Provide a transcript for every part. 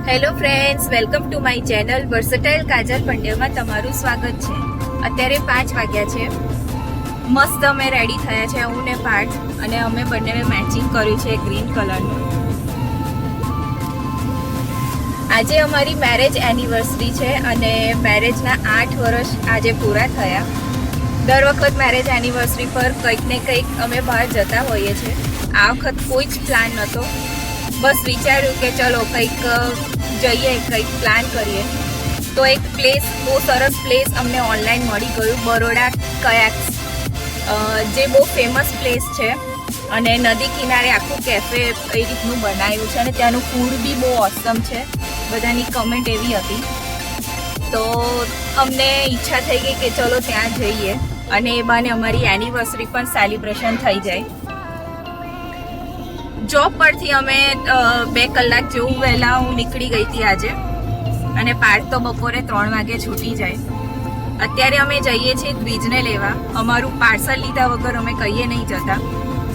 Hello friends, welcome to my channel versatile Kajal પંડ્યામાં તમારું સ્વાગત છે. અત્યારે 5 વાગ્યા છે. મસ્ત અમે રેડી થયા છે, હું ને પાર્થ, અને અમે બંને મેચિંગ કર્યું છે ગ્રીન કલરનું. આજે અમારી મેરેજ એનિવર્સરી છે અને મેરેજના 8 વર્ષ આજે પૂરા થયા. દર વખત મેરેજ એનિવર્સરી પર કંઈક ને કંઈક અમે બહાર જતા હોઈએ છીએ. આ વખત કોઈ જ પ્લાન નહોતો, બસ વિચાર્યું કે ચલો કંઈક જઈએ, કંઈક પ્લાન કરીએ. તો એક પ્લેસ, બહુ સરસ પ્લેસ અમને ઓનલાઈન મળી ગયું, બરોડા કયાક્સ, જે બહુ ફેમસ પ્લેસ છે અને નદી કિનારે આખું કેફે એ રીતનું બનાવ્યું છે અને ત્યાંનું ફૂડ બી બહુ ઓસમ છે. બધાની કમેન્ટ એવી હતી, તો અમને ઈચ્છા થઈ ગઈ કે ચલો ત્યાં જઈએ અને એ બાને અમારી એનિવર્સરી પણ સેલિબ્રેશન થઈ જાય. જોબ પરથી અમે 2 કલાક જેવું વહેલા હું નીકળી ગઈ હતી આજે, અને પાર્થ તો બપોરે 3 વાગે છૂટી જાય. અત્યારે અમે જઈએ છીએ દ્વિજને લેવા. અમારું પાર્સલ લીધા વગર અમે કહીએ નહીં જતા,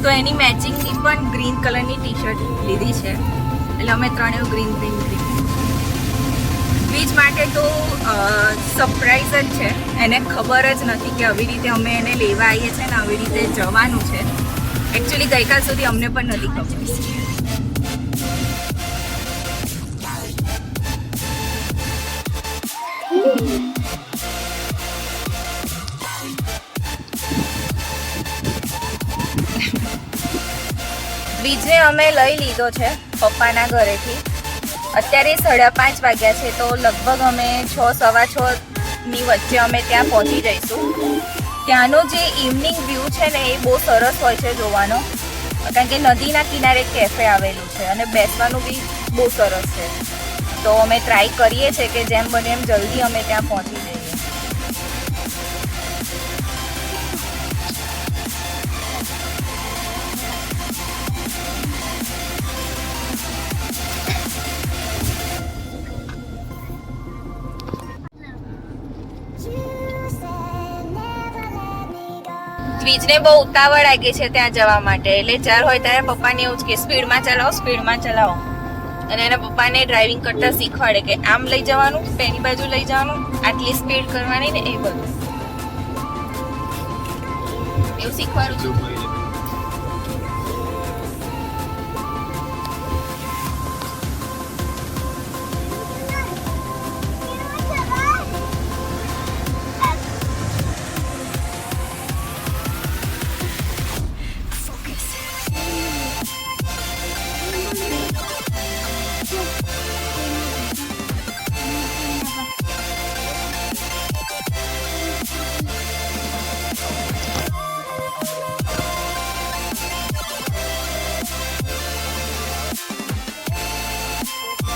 તો એની મેચિંગની પણ ગ્રીન કલરની ટી શર્ટ લીધી છે, એટલે અમે ત્રણેય ગ્રીન. દ્વિજ માટે તો સરપ્રાઈઝ જ છે, એને ખબર જ નથી કે આવી રીતે અમે એને લેવા આવીએ છીએ ને આવી રીતે જવાનું છે. એકચ્યુઅલી ગઈકાલ સુધી અમને પણ નથી ખબર. દ્વિજને અમે લઈ લીધો છે પપ્પાના ઘરેથી. અત્યારે 5:30 વાગ્યા છે, તો લગભગ અમે 6-6:15 વચ્ચે અમે ત્યાં પહોંચી જઈશું. ત્યાંનો જે ઇવનિંગ વ્યૂ છે ને એ બહુ સરસ હોય છે જોવાનો, કારણ કે નદીના કિનારે કેફે આવેલું છે અને બેસવાનું બી બહુ સરસ છે. તો અમે ટ્રાય કરીએ છીએ કે જેમ બને એમ જલ્દી અમે ત્યાં પહોંચી જઈએ. દ્વિજને બહુ ઉતાવળ લાગી છે ત્યાં જવા માટે, એટલે જ્યારે હોય ત્યારે પપ્પાને એવું જ કે સ્પીડમાં ચલાવો. અને એના પપ્પાને ડ્રાઇવિંગ કરતા શીખવાડે કે આમ લઈ જવાનું, પેલી બાજુ લઈ જવાનું, આટલી સ્પીડ કરવાની ને એ બધું એવું શીખવાડું છું.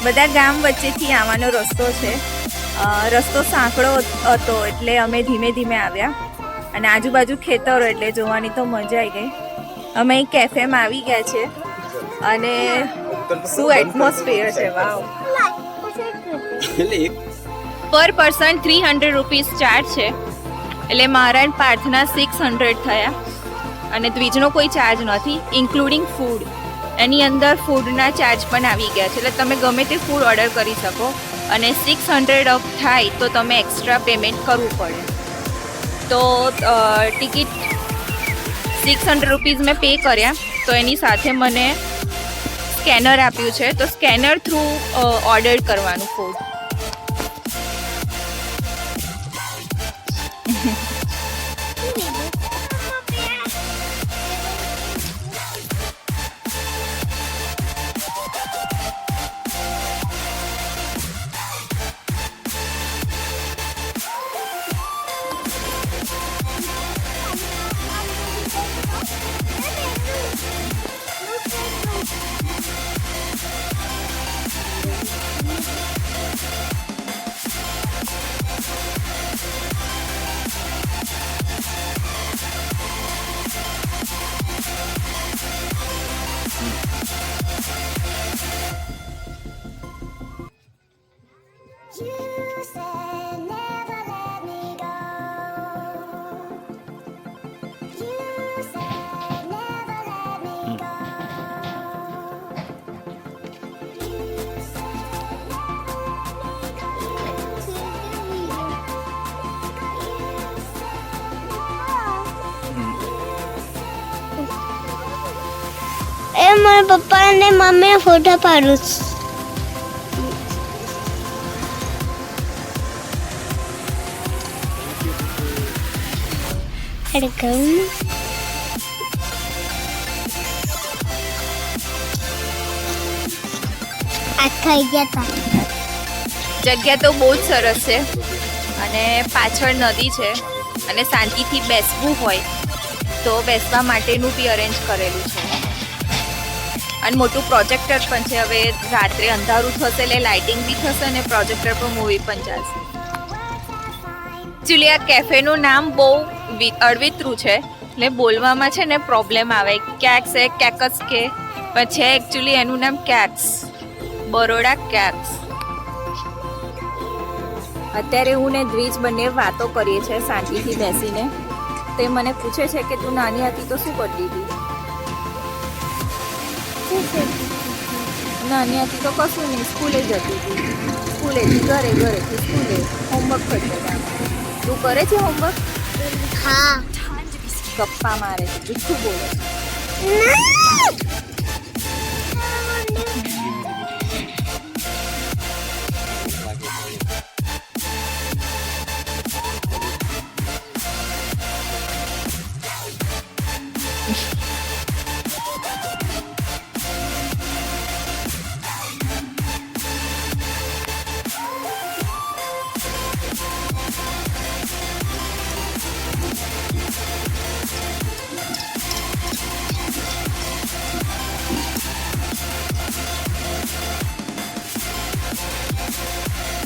બધા ગામ વચ્ચેથી આવવાનો રસ્તો છે. રસ્તો સાંકડો હતો એટલે અમે ધીમે ધીમે આવ્યા, અને આજુબાજુ ખેતરો એટલે જોવાની તો મજા આવી ગઈ. અમે અહીં કેફેમાં આવી ગયા છે અને શું એટમોસ્ફિયર છે, વાવ. પર પર્સન 300 રૂપીસ ચાર્જ છે, એટલે મારા પાર્થના 600 થયા. અને દ્વિજનો કોઈ ચાર્જ નથી, ઇન્ક્લુડિંગ ફૂડ. એની અંદર ફૂડના ચાર્જ પણ આવી ગયા છે, એટલે તમે ગમે તે ફૂડ ઓર્ડર કરી શકો. અને 600 ઓફ થાય તો તમે એક્સ્ટ્રા પેમેન્ટ કરવું પડે. તો ટિકિટ 600 રૂપીઝ મેં પે કર્યા, તો એની સાથે મને સ્કેનર આપ્યું છે, તો સ્કેનર થ્રુ ઓર્ડર કરવાનું ફૂડ. મારા પપ્પા અને મમ્મી ફોટો પાડું છું. આ થઈ ગયા તા. જગ્યા તો બહુ જ સરસ છે અને પાછળ નદી છે અને શાંતિથી બેસવું હોય તો બેસવા માટેનું બી અરેન્જ કરેલું છે અને મોટું પ્રોજેક્ટર પણ છે. હવે રાત્રે અંધારું થશે એટલે લાઇટિંગ બી થશે અને પ્રોજેક્ટર પર મૂવી પણ ચાલશે. એકચ્યુઅલી આ કેફેનું નામ બહુ અળવિતરું છે એટલે બોલવામાં છે ને પ્રોબ્લેમ આવે. કેક્સ એ કેકસ કે પણ છે એકચ્યુઅલી એનું નામ કેક્સ, બરોડા કેક્સ. અત્યારે હું ને દ્વિજ બંને વાતો કરીએ છીએ શાંતિથી બેસીને. તે મને પૂછે છે કે તું નાની હતી તો શું કરતી હતી? નાની હતી તો કશું નહીં, સ્કૂલે જતી હતી. સ્કૂલેથી ઘરે, ઘરેથી સ્કૂલે. હોમવર્ક કરતી હતા. તું કરે છે હોમવર્ક? હા. ગપ્પા મારે છે, જુઠ્ઠું બોલે છે.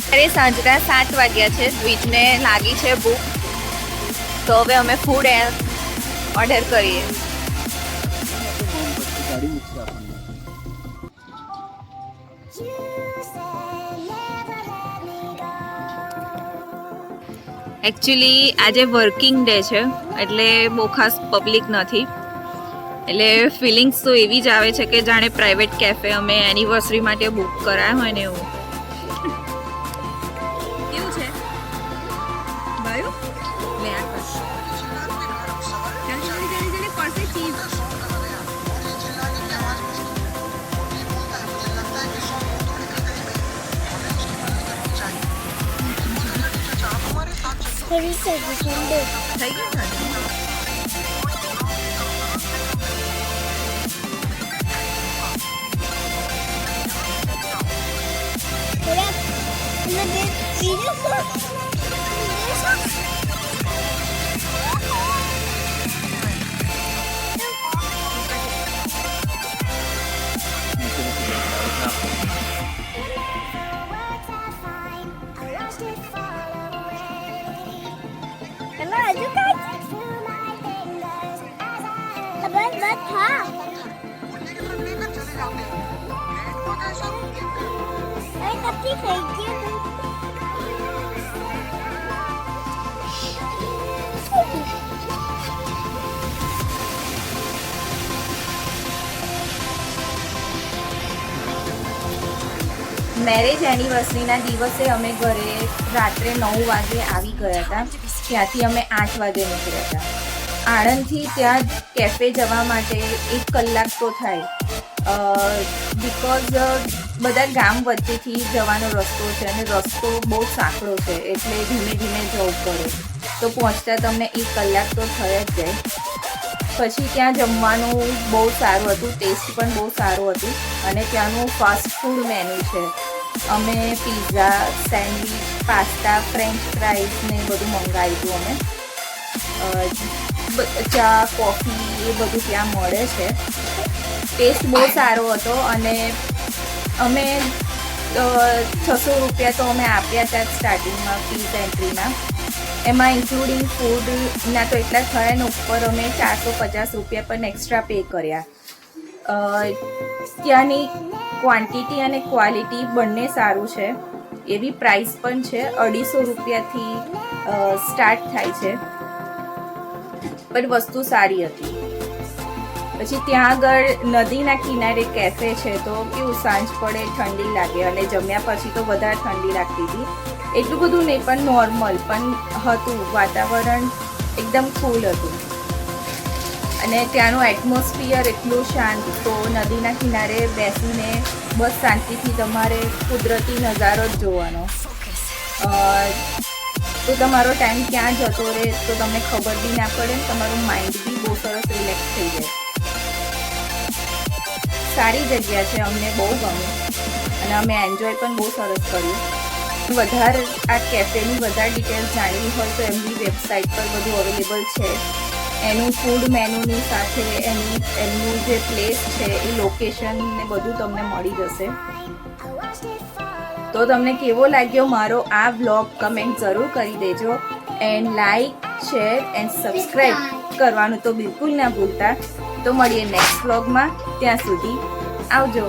અત્યારે સાંજના 7 વાગ્યા છે. દ્વિજને લાગી છે ભૂખ તો હવે અમે ફૂડ ઓર્ડર કરીએ. એકચ્યુઅલી આજે વર્કિંગ ડે છે એટલે બહુ ખાસ પબ્લિક નથી, એટલે ફિલિંગ્સ તો એવી જ આવે છે કે જાણે પ્રાઇવેટ કેફે અમે એનિવર્સરી માટે બુક કરાયા હોય ને એવું. કેવું છે ભાઈ? લે આ કર. જલ્દી પડશે ચીઝ. થઈ ગયું ને? મેરેજ એનિવર્સરીના દિવસે અમે ઘરે રાત્રે 9 વાગે આવી ગયા હતા. ત્યાંથી અમે 8 વાગે નીકળ્યા હતા. આણંદથી ત્યાં કેફે જવા માટે 1 કલાક તો થાય, બિકોઝ બધા ગામ વચ્ચેથી જવાનો રસ્તો છે અને રસ્તો બહુ સાંકડો છે એટલે ધીમે ધીમે જવું પડે. તો પહોંચતા તમને 1 કલાક તો થઈ જ જાય. પછી ત્યાં જમવાનું બહુ સારું હતું, ટેસ્ટ પણ બહુ સારું હતું અને ત્યાંનું ફાસ્ટ ફૂડ મેનુ છે. અમે pizza, sandwich, pasta, French fries ને બધું મંગાવ્યું હતું. અમે ચા, કોફી એ બધું ત્યાં મળે છે. ટેસ્ટ બહુ સારો હતો અને અમે 600 રૂપિયા તો અમે આપ્યા હતા સ્ટાર્ટિંગમાં ફીસ એન્ટ્રીના. એમાં ઇન્ક્લુડિંગ ફૂડના તો એટલા થયા ને ઉપર અમે 450 રૂપિયા પણ એક્સ્ટ્રા પે કર્યા. ત્યાંની ક્વોન્ટિટી અને ક્વોલિટી બંને સારું છે. એવી પ્રાઇસ પણ છે, 250 રૂપિયાથી સ્ટાર્ટ થાય છે, પણ વસ્તુ સારી હતી. પછી ત્યાં આગળ નદીના કિનારે કેફે છે તો કેવું સાંજ પડે ઠંડી લાગે અને જમ્યા પછી તો વધારે ઠંડી લાગતી હતી. એટલું બધું નહીં પણ નોર્મલ પણ હતું, વાતાવરણ એકદમ કૂલ હતું. અને ત્યાંનું એટમોસ્ફિયર એટલું શાંત, તો નદીના કિનારે બેસીને બસ શાંતિથી તમારે કુદરતી નજારો જ જોવાનો. તો તમારો ટાઈમ ક્યાં જતો રહે તો તમને ખબર બી ના પડે ને તમારું માઇન્ડ બી બહુ સરસ રિલેક્સ થઈ જાય. સારી જગ્યા છે, અમને બહુ ગમી અને અમે એન્જોય પણ બહુ સરસ કર્યું. વધારે આ કેફેની વધારે ડિટેલ્સ જાણવી હોય તો એમની વેબસાઇટ પર બધું અવેલેબલ છે. એનું ફૂડ મેનુની સાથે એમનું જે પ્લેસ છે એ લોકેશન ને બધું તમને મળી જશે. તો તમને કેવો લાગ્યો મારો આ વ્લોગ કમેન્ટ જરૂર કરી દેજો. And like, share and subscribe કરવાનું તો બિલકુલ ના ભૂલતા. તો મળીએ નેક્સ્ટ વ્લોગમાં. ત્યાં સુધી આવજો.